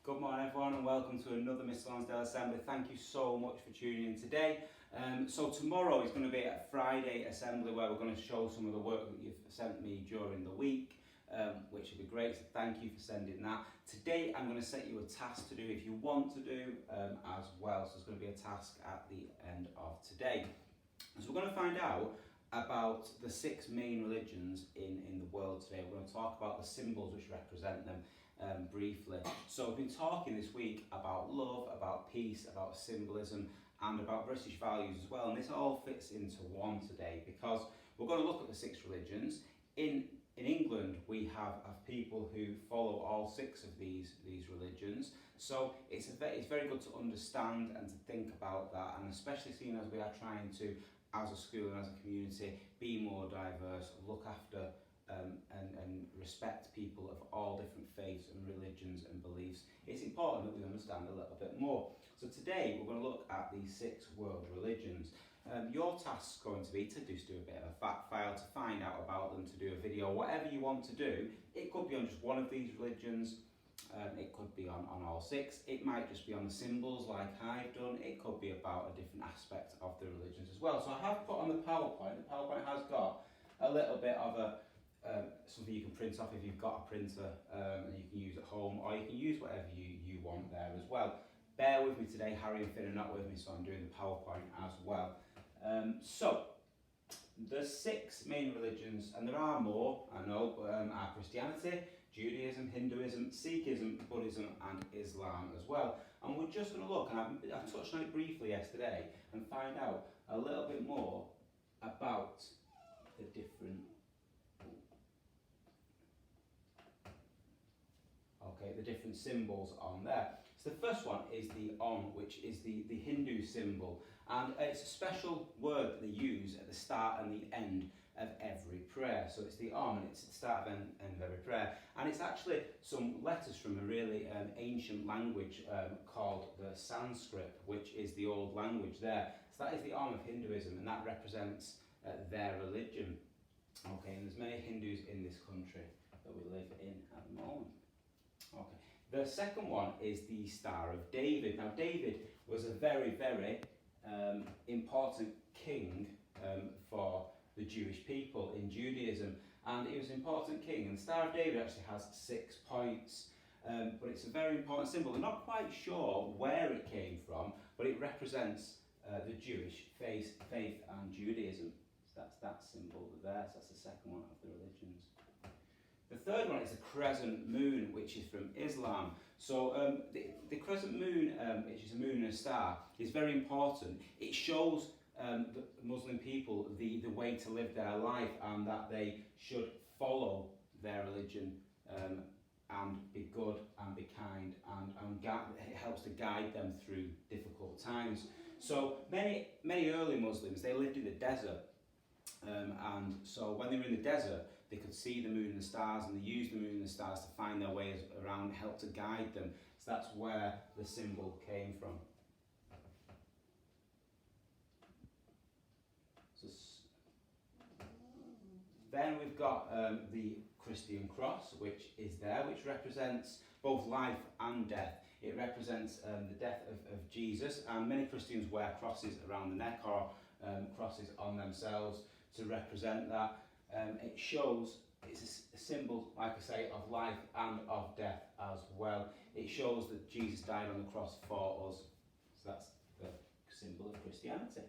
Good morning everyone and welcome to another Miss Lonsdale Assembly. Thank you so much for tuning in today. So tomorrow is going to be a Friday assembly where we're going to show some of the work that you've sent me during the week, which will be great, so thank you for sending that. Today I'm going to set you a task to do if you want to do as well, so there's going to be a task at the end of today. So we're going to find out about the 6 main religions in the world today. We're going to talk about the symbols which represent them briefly. So we've been talking this week about love, about peace, about symbolism and about British values as well, and this all fits into one today because we're going to look at the 6 religions. In England we have people who follow all 6 of these religions, so it's very good to understand and to think about that, and especially seeing as we are trying to, as a school and as a community, be more diverse, look after and respect people of all different faiths and religions and beliefs. It's important that we understand a little bit more. So today we're going to look at these 6 world religions. Your task is going to be to just do a bit of a fact file, to find out about them, to do a video, whatever you want to do. It could be on just one of these religions, it could be on all 6, it might just be on the symbols like I've done, it could be about a different aspect of the religions as well. So I have put on the PowerPoint has got a little bit of a something you can print off if you've got a printer, and you can use at home, or you can use whatever you want there as well. Bear with me today, Harry and Finn are not with me, so I'm doing the PowerPoint as well. So the 6 main religions, and there are more, I know, are Christianity, Judaism, Hinduism, Sikhism, Buddhism and Islam as well. And we're just going to look, and I touched on it briefly yesterday, and find out a little bit more about the different symbols on there. So the first one is the Om, which is the Hindu symbol, and it's a special word that they use at the start and the end of every prayer. So it's the Om, and it's the start and end of every prayer, and it's actually some letters from a really ancient language called the Sanskrit, which is the old language there. So that is the Om of Hinduism, and that represents their religion. Okay, and there's many Hindus in this country that we live in at the moment. Okay. The second one is the Star of David. Now, David was a very, very important king for the Jewish people in Judaism, and he was an important king. And the Star of David actually has 6 points, but it's a very important symbol. We're not quite sure where it came from, but it represents the Jewish faith and Judaism. So that's that symbol there. So that's the second one of the religions. The third one is the crescent moon, which is from Islam. So the crescent moon, which is a moon and a star, is very important. It shows the Muslim people the way to live their life, and that they should follow their religion and be good and be kind, and it helps to guide them through difficult times. So many early Muslims, they lived in the desert, and so when they were in the desert, they could see the moon and the stars, and they used the moon and the stars to find their ways around, help to guide them. So that's where the symbol came from. So then we've got the Christian cross, which is there, which represents both life and death. It represents the death of Jesus, and many Christians wear crosses around the neck, or crosses on themselves to represent that. It shows, it's a symbol, like I say, of life and of death as well. It shows that Jesus died on the cross for us. So that's the symbol of Christianity.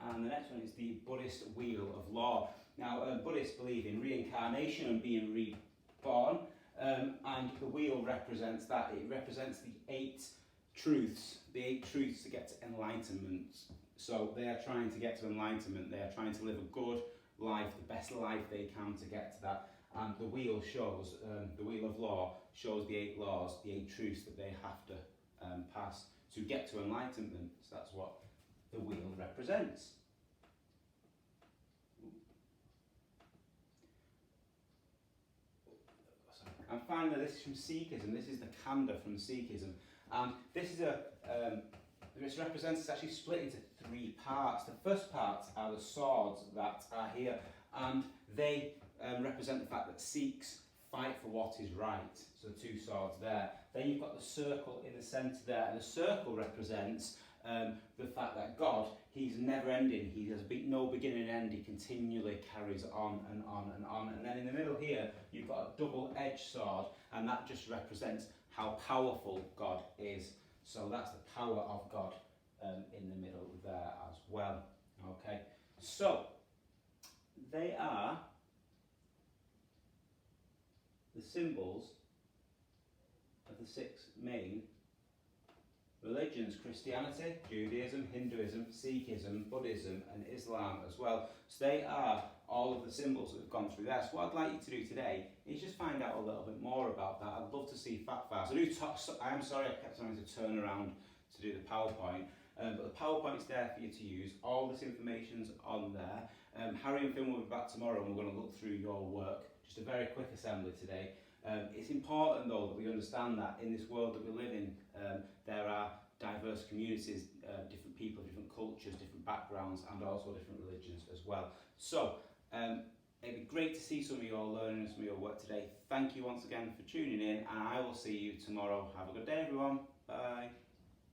And the next one is the Buddhist wheel of law. Now, Buddhists believe in reincarnation and being reborn, and the wheel represents that. It represents the 8 truths to get to enlightenment. So they are trying to get to enlightenment, they are trying to live a good life, the best life they can to get to that. And the wheel shows, the wheel of law shows the 8 laws, the 8 truths that they have to pass to get to enlightenment. So that's what the wheel represents. And finally, this is from Sikhism. This is the Khanda from Sikhism, and this is it's represented, it's actually split into 3 parts. The first part are the swords that are here, and they represent the fact that Sikhs fight for what is right. So the two swords there. Then you've got the circle in the centre there, and the circle represents the fact that God, he's never ending, he has no beginning and end, he continually carries on and on and on. And then in the middle here, you've got a double-edged sword, and that just represents how powerful God is. So that's the power of God in the middle there as well. Okay, so they are the symbols of the six main religions: Christianity, Judaism, Hinduism, Sikhism, Buddhism and Islam as well. So they are all of the symbols that have gone through there. So what I'd like you to do today is just find out a little bit more about that. I'd love to see fact files. I'm sorry I kept having to turn around to do the PowerPoint, but the PowerPoint's there for you to use. All this information's on there. Harry and Finn will be back tomorrow and we're going to look through your work. Just a very quick assembly today. It's important though that we understand that in this world that we live in, there are diverse communities, different people, different cultures, different backgrounds and also different religions as well. So it'd be great to see some of your learning, some of your work today. Thank you once again for tuning in, and I will see you tomorrow. Have a good day everyone. Bye.